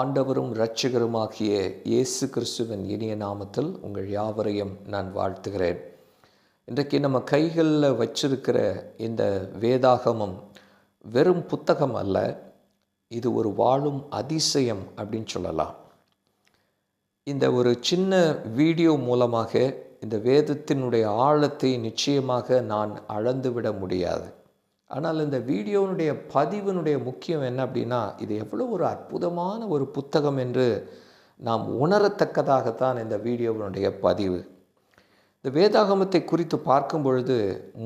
ஆண்டவரும் இரட்சகருமாகிய இயேசு கிறிஸ்துவின் இனிய நாமத்தில் உங்கள் யாவரையும் நான் வாழ்த்துகிறேன். இன்றைக்கு நம்ம கைகளில் வச்சிருக்கிற இந்த வேதாகமம் வெறும் புத்தகம் அல்ல, இது ஒரு வாழும் அதிசயம் அப்படின்னு சொல்லலாம். இந்த ஒரு சின்ன வீடியோ மூலமாக இந்த வேதத்தினுடைய ஆழத்தை நிச்சயமாக நான் அளந்துவிட முடியாது. ஆனால் இந்த வீடியோனுடைய பதிவினுடைய முக்கியம் என்ன அப்படின்னா, இது எவ்வளோ ஒரு அற்புதமான ஒரு புத்தகம் என்று நாம் உணரத்தக்கதாகத்தான் இந்த வீடியோவினுடைய பதிவு. இந்த வேதாகமத்தை குறித்து பார்க்கும் பொழுது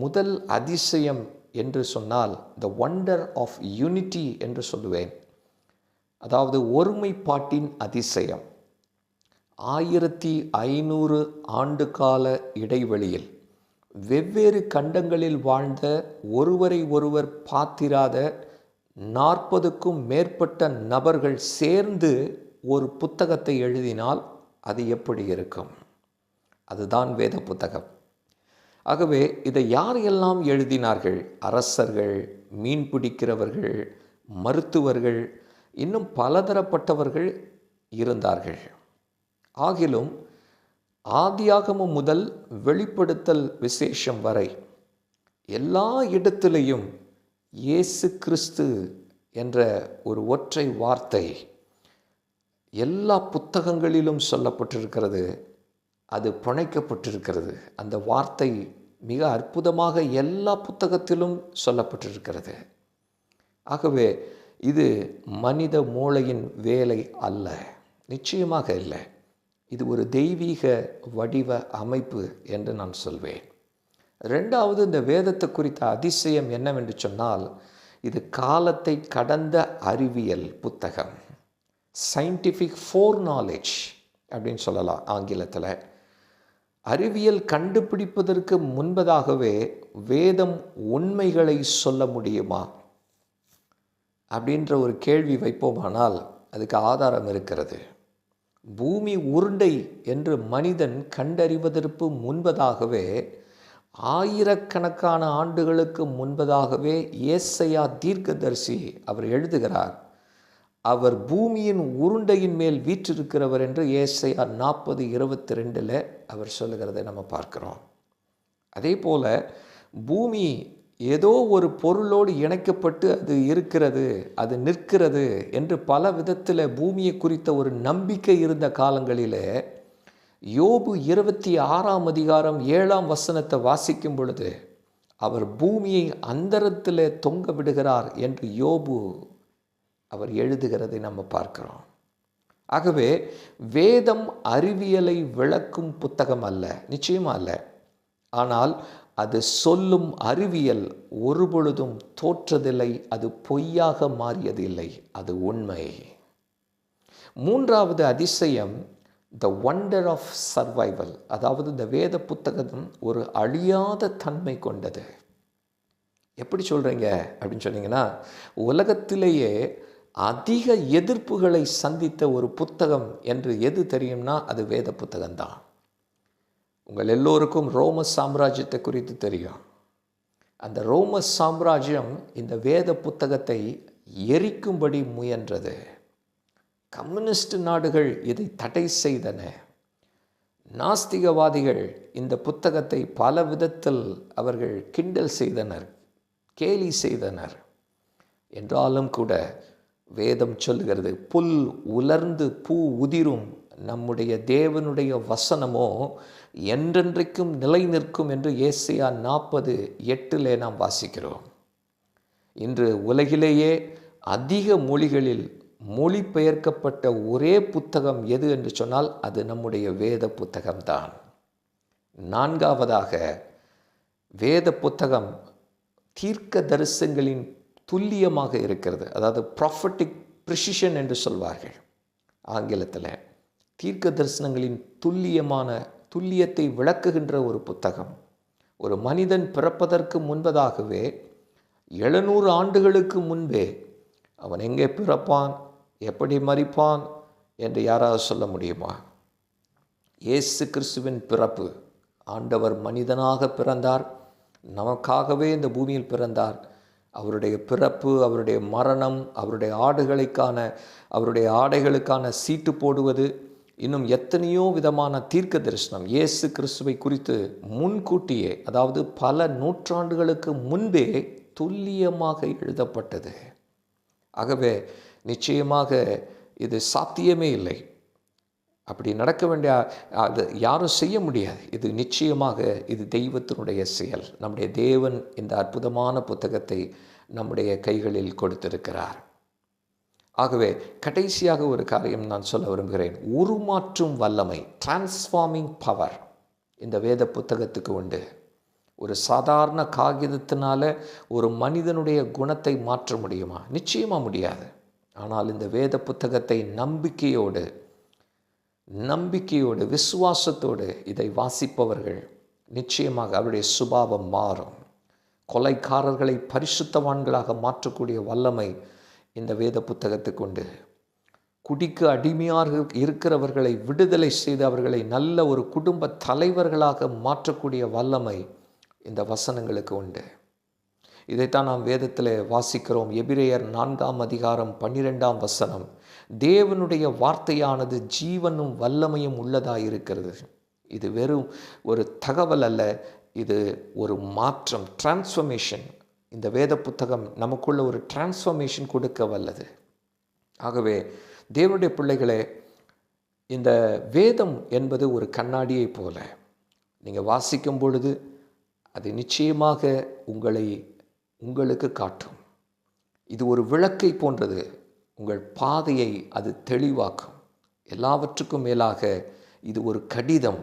முதல் அதிசயம் என்று சொன்னால் த ஒண்டர் ஆஃப் யூனிட்டி என்று சொல்லுவேன். அதாவது ஒருமைப்பாட்டின் அதிசயம். 1500 ஆண்டு கால இடைவெளியில் வெவ்வேறு கண்டங்களில் வாழ்ந்த ஒருவரை ஒருவர் பார்த்திராத 40க்கும் மேற்பட்ட நபர்கள் சேர்ந்து ஒரு புத்தகத்தை எழுதினால் அது எப்படி இருக்கும்? அதுதான் வேத புத்தகம். ஆகவே இதை யாரெல்லாம் எழுதினார்கள்? அரசர்கள், மீன் பிடிக்கிறவர்கள், மருத்துவர்கள், இன்னும் பலதரப்பட்டவர்கள் இருந்தார்கள். ஆகிலும் ஆதியாகமம் முதல் வெளிப்படுத்தல் விசேஷம் வரை எல்லா இடத்திலையும் இயேசு கிறிஸ்து என்ற ஒரு ஒற்றை வார்த்தை எல்லா புத்தகங்களிலும் சொல்லப்பட்டிருக்கிறது. அது புனைக்கப்பட்டிருக்கிறது. அந்த வார்த்தை மிக அற்புதமாக எல்லா புத்தகத்திலும் சொல்லப்பட்டிருக்கிறது. ஆகவே இது மனித மூளையின் வேலை அல்ல, நிச்சயமாக இல்லை. இது ஒரு தெய்வீக வடிவ அமைப்பு என்று நான் சொல்வேன். ரெண்டாவது, இந்த வேதத்தை குறித்த அதிசயம் என்னவென்று சொன்னால், இது காலத்தை கடந்த அறிவியல் புத்தகம். சயின்டிஃபிக் ஃபோர் நாலேஜ் அப்படின்னு சொல்லலாம் ஆங்கிலத்தில். அறிவியல் கண்டுபிடிப்பதற்கு முன்பதாகவே வேதம் உண்மைகளை சொல்ல முடியுமா அப்படின்ற ஒரு கேள்வி வைப்போமானால் அதுக்கு ஆதாரம் இருக்கிறது. பூமி உருண்டை என்று மனிதன் கண்டறிவதற்கு முன்பதாகவே, ஆயிரக்கணக்கான ஆண்டுகளுக்கு முன்பதாகவே ஏசாயா தீர்க்கதரிசி அவர் எழுதுகிறார், அவர் பூமியின் உருண்டையின் மேல் வீற்றிருக்கிறவர் என்று ஏசாயா 40:22 அவர் சொல்லுகிறதை நம்ம பார்க்கிறோம். அதே போல பூமி ஏதோ ஒரு பொருளோடு இணைக்கப்பட்டு அது இருக்கிறது, அது நிற்கிறது என்று பல விதத்தில் பூமியை குறித்த ஒரு நம்பிக்கை இருந்த காலங்களில் யோபு 26 வாசிக்கும் பொழுது அவர் பூமியை அந்தரத்தில் தொங்க விடுகிறார் என்று யோபு அவர் எழுதுகிறதை நம்ம பார்க்கிறோம். ஆகவே வேதம் அறிவியலை விளக்கும் புத்தகம் அல்ல, நிச்சயமா அல்ல. ஆனால் அது சொல்லும் அறிவியல் ஒருபொழுதும் தோற்றதில்லை, அது பொய்யாக மாறியதில்லை, அது உண்மை. மூன்றாவது அதிசயம் த ஒண்டர் ஆஃப் சர்வைவல். அதாவது இந்த வேத புத்தகம் ஒரு அழியாத தன்மை கொண்டது. எப்படி சொல்கிறீங்க அப்படின்னு சொன்னீங்கன்னா, உலகத்திலேயே அதிக எதிர்ப்புகளை சந்தித்த ஒரு புத்தகம் என்று எது தெரியும்னா அது வேத புத்தகம்தான். உங்கள் எல்லோருக்கும் ரோம சாம்ராஜ்யத்தை குறித்து தெரியும். அந்த ரோம சாம்ராஜ்யம் இந்த வேத புத்தகத்தை எரிக்கும்படி முயன்றது. கம்யூனிஸ்ட் நாடுகள் இதை தடை செய்தன. நாஸ்திகவாதிகள் இந்த புத்தகத்தை பல விதத்தில் அவர்கள் கிண்டல் செய்தனர், கேலி செய்தனர். என்றாலும் கூட வேதம் சொல்லுகிறது, புல் உலர்ந்து பூ உதிரும், நம்முடைய தேவனுடைய வசனமோ என்றென்றைக்கும் நிலை நிற்கும் என்று ஏசாயா 40:8 நாம் வாசிக்கிறோம். இன்று உலகிலேயே அதிக மொழிகளில் மொழிபெயர்க்கப்பட்ட ஒரே புத்தகம் எது என்று சொன்னால் அது நம்முடைய வேத புத்தகம்தான். நான்காவதாக, வேத புத்தகம் தீர்க்க தரிசனங்களின் துல்லியமாக இருக்கிறது. அதாவது ப்ராஃபட்டிக் ப்ரிசிஷன் என்று சொல்வார்கள் ஆங்கிலத்தில். தீர்க்க தரிசனங்களின் துல்லியத்தை விளக்குகின்ற ஒரு புத்தகம். ஒரு மனிதன் பிறப்பதற்கு முன்பதாகவே 700 ஆண்டுகளுக்கு முன்பே அவன் எங்கே பிறப்பான், எப்படி மரிப்பான் என்று யாராவது சொல்ல முடியுமா? இயேசு கிறிஸ்துவின் பிறப்பு, ஆண்டவர் மனிதனாக பிறந்தார், நமக்காகவே இந்த பூமியில் பிறந்தார். அவருடைய பிறப்பு, அவருடைய மரணம், அவருடைய ஆடைகளுக்கான சீட்டு போடுவது, இன்னும் எத்தனையோ விதமான தீர்க்க தரிசனம் இயேசு கிறிஸ்துவை குறித்து முன்கூட்டியே, அதாவது பல நூற்றாண்டுகளுக்கு முன்பே துல்லியமாக எழுதப்பட்டது. ஆகவே நிச்சயமாக இது சாத்தியமே இல்லை. அப்படி நடக்க வேண்டிய அது யாரும் செய்ய முடியாது. இது நிச்சயமாக இது தெய்வத்தினுடைய செயல். நம்முடைய தேவன் இந்த அற்புதமான புத்தகத்தை நம்முடைய கைகளில் கொடுத்திருக்கிறார். ஆகவே கடைசியாக ஒரு காரியம் நான் சொல்ல விரும்புகிறேன். உருமாற்றும் வல்லமை, டிரான்ஸ்ஃபார்மிங் பவர் இந்த வேத புத்தகத்துக்கு உண்டு. ஒரு சாதாரண காகிதத்தினால ஒரு மனிதனுடைய குணத்தை மாற்ற முடியுமா? நிச்சயமாக முடியாது. ஆனால் இந்த வேத புத்தகத்தை நம்பிக்கையோடு விசுவாசத்தோடு இதை வாசிப்பவர்கள் நிச்சயமாக அவருடைய சுபாவம் மாறும். கொலைக்காரர்களை பரிசுத்தவான்களாக மாற்றக்கூடிய வல்லமை இந்த வேத புத்தகத்துக்கு உண்டு. குடிக்கு அடிமையாக இருக்கிறவர்களை விடுதலை செய்து அவர்களை நல்ல ஒரு குடும்ப தலைவர்களாக மாற்றக்கூடிய வல்லமை இந்த வசனங்களுக்கு உண்டு. இதைத்தான் நாம் வேதத்தில் வாசிக்கிறோம். எபிரேயர் 4ஆம் அதிகாரம் 12ஆம் வசனம், தேவனுடைய வார்த்தையானது ஜீவனும் வல்லமையும் உள்ளதாக இருக்கிறது. இது வெறும் ஒரு தகவல் அல்ல, இது ஒரு மாற்றம், டிரான்ஸ்ஃபர்மேஷன். இந்த வேத புத்தகம் நமக்குள்ள ஒரு டிரான்ஸ்ஃபர்மேஷன் கொடுக்க வல்லது. ஆகவே தேவனுடைய பிள்ளைகளே, இந்த வேதம் என்பது ஒரு கண்ணாடியை போல நீங்கள் வாசிக்கும் பொழுது அது நிச்சயமாக உங்களுக்கு காட்டும். இது ஒரு விளக்கை போன்றது. உங்கள் பாதையை அது தெளிவாக்கும். எல்லாவற்றுக்கும் மேலாக இது ஒரு கடிதம்.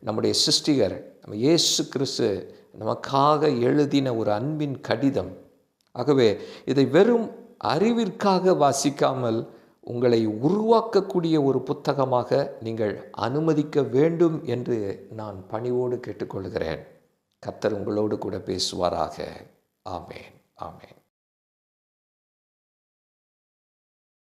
நம்முடைய சிருஷ்டிகர் நம்ம இயேசு கிறிஸ்து நமக்காக எழுதின ஒரு அன்பின் கடிதம். ஆகவே இதை வெறும் அறிவிற்காக வாசிக்காமல் உங்களை உருவாக்கக்கூடிய ஒரு புத்தகமாக நீங்கள் அனுமதிக்க வேண்டும் என்று நான் பணிவோடு கேட்டுக்கொள்கிறேன். கர்த்தர் உங்களோடு கூட பேசுவாராக. ஆமென்.